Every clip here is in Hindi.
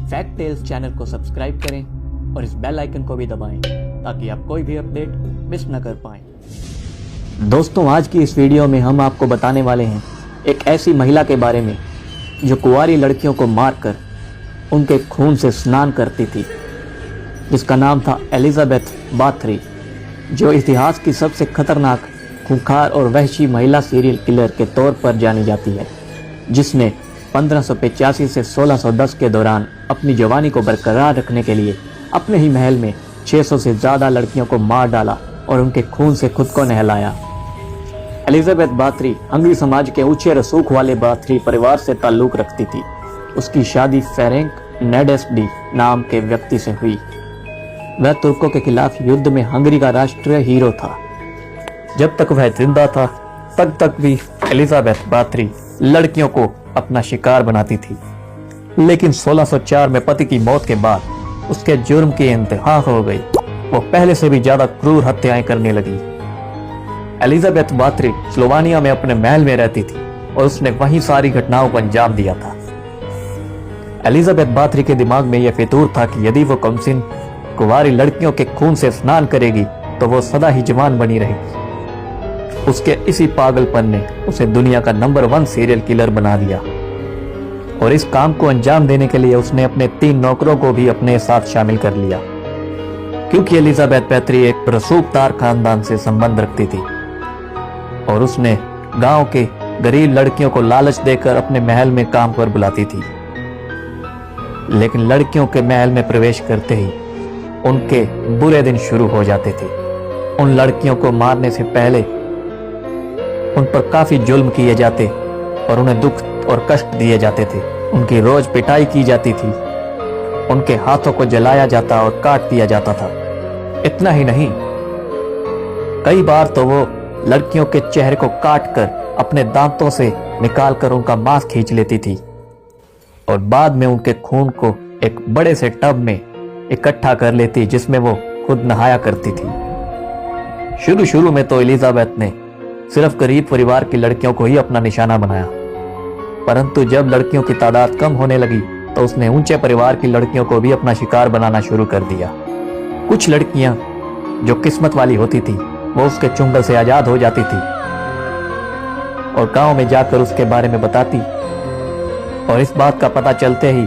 फैक्ट टेल्स चैनल को सब्सक्राइब करें और इस बेल आइकन को भी दबाएं ताकि आप कोई भी अपडेट मिस न कर पाएं। दोस्तों, आज की इस वीडियो में हम आपको बताने वाले हैं एक ऐसी महिला के बारे में जो कुंवारी लड़कियों को मारकर उनके खून से स्नान करती थी, जिसका नाम था एलिजाबेथ बाथरी, जो इतिहास की सबसे खतरनाक, खूंखार और वहशी महिला सीरियल किलर के तौर पर जानी जाती है, जिसने 1585 से 1610 के दौरान अपनी जवानी को बरकरार रखने के लिए अपने ही महल में 600 से ज़्यादा लड़कियों को मार डाला और उनके खून से खुद को नहलाया। एलिजाबेथ बाथरी हंगरी समाज के ऊंचे रसूख वाले बाथरी परिवार से ताल्लुक़ रखती थी। उसकी शादी फेरेंक नेडेस्डी नाम के व्यक्ति से हुई। वह तुर्कों के खिलाफ युद्ध में हंगरी का राष्ट्रीय हीरो था। जब तक वह जिंदा था तब तक भी एलिजाबेथ बाथरी लड़कियों को अपना शिकार बनाती थी, लेकिन 1604 में पति की मौत के बाद उसके जुर्म की इंतहा हो गई। वो पहले से भी ज्यादा क्रूर हत्याएं करने लगी। एलिजाबेथ बाथरी स्लोवानिया में अपने महल में रहती थी और उसने वहीं सारी घटनाओं को अंजाम दिया था। एलिजाबेथ बाथरी के दिमाग में यह फितूर था कि यदि वो कमसिन कुंवारी लड़कियों के खून से स्नान करेगी तो वो सदा ही जवान बनी रहेगी। उसके इसी पागलपन ने उसे दुनिया का नंबर 1 सीरियल किलर बना दिया और इस काम को अंजाम देने के लिए उसने अपने 3 नौकरों को भी अपने साथ शामिल कर लिया। क्योंकि एलिजाबेथ बाथरी एक रसूखदार खानदान से संबंध रखती थी और उसने गांव के गरीब लड़कियों को लालच देकर अपने महल में काम पर बुलाती थी, लेकिन लड़कियों के महल में प्रवेश करते ही उनके बुरे दिन शुरू हो जाते थे। उन लड़कियों को मारने से पहले उन पर काफी जुल्म किए जाते और उन्हें दुख और कष्ट दिए जाते थे। उनकी रोज पिटाई की जाती थी, उनके हाथों को जलाया जाता और काट दिया जाता था। इतना ही नहीं, कई बार तो वो लड़कियों के चेहरे को काटकर अपने दांतों से निकालकर उनका मांस खींच लेती थी और बाद में उनके खून को एक बड़े से टब में इकट्ठा कर लेती, जिसमें वो खुद नहाया करती थी। शुरू में तो एलिजाबेथ ने सिर्फ गरीब परिवार की लड़कियों को ही अपना निशाना बनाया, परंतु जब लड़कियों की तादाद कम होने लगी तो उसने ऊंचे परिवार की लड़कियों को भी अपना शिकार बनाना शुरू कर दिया। कुछ लड़कियां जो किस्मत वाली होती थी वो उसके चुंगल से आजाद हो जाती थी और गांव में जाकर उसके बारे में बताती, और इस बात का पता चलते ही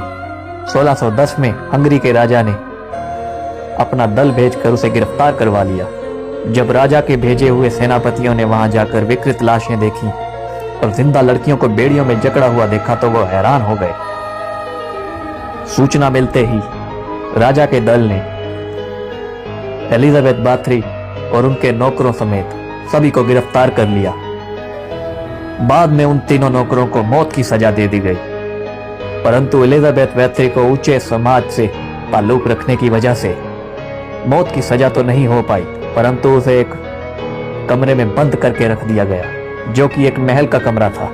1610 में हंगरी के राजा ने अपना दल भेजकर उसे गिरफ्तार करवा लिया। जब राजा के भेजे हुए सेनापतियों ने वहां जाकर विकृत लाशें देखी और जिंदा लड़कियों को बेड़ियों में जकड़ा हुआ देखा तो वो हैरान हो गए। सूचना मिलते ही राजा के दल ने एलिजाबेथ बाथरी और उनके नौकरों समेत सभी को गिरफ्तार कर लिया। बाद में उन तीनों नौकरों को मौत की सजा दे दी गई, परंतु एलिजाबेथ बाथरी को ऊंचे समाज से ताल्लुक रखने की वजह से मौत की सजा तो नहीं हो पाई, परंतु उसे एक कमरे में बंद करके रख दिया गया, जो कि एक महल का कमरा था,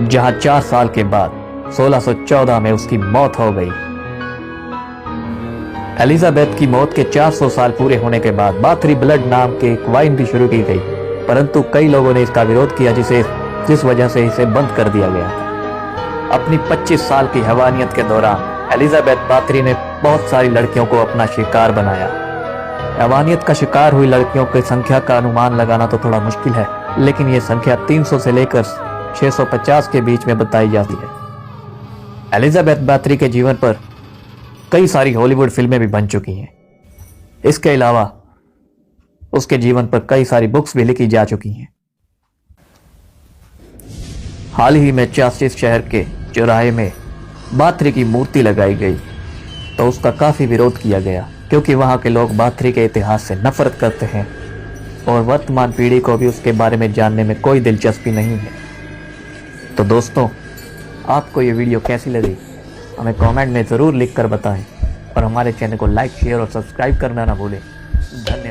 जहां 4 साल के बाद 1614 में उसकी मौत हो गई। एलिजाबेथ की मौत के 400 साल पूरे होने के बाद बाथरी ब्लड नाम के एक वाइन भी शुरू की गई, परंतु कई लोगों ने इसका विरोध किया, जिस वजह से इसे बंद कर दिया गया। अपनी 25 साल की हैवानियत के दौरान एलिजाबेथ बाथरी ने बहुत सारी लड़कियों को अपना शिकार बनाया। हैवानियत का शिकार हुई लड़कियों की संख्या का अनुमान लगाना तो थोड़ा मुश्किल है, लेकिन यह संख्या 300 से लेकर 650 के बीच में बताई जाती है। एलिजाबेथ बाथरी के जीवन पर कई सारी हॉलीवुड फिल्में भी बन चुकी हैं। इसके अलावा उसके जीवन पर कई सारी बुक्स भी लिखी जा चुकी हैं। हाल ही में चार्ल्स शहर के चौराहे में बाथरी की मूर्ति लगाई गई तो उसका काफी विरोध किया गया, क्योंकि वहां के लोग बाथरी के इतिहास से नफरत करते हैं और वर्तमान पीढ़ी को भी उसके बारे में जानने में कोई दिलचस्पी नहीं है। तो दोस्तों, आपको ये वीडियो कैसी लगी हमें कमेंट में ज़रूर लिख कर बताएं और हमारे चैनल को लाइक, शेयर और सब्सक्राइब करना ना भूलें। धन्यवाद।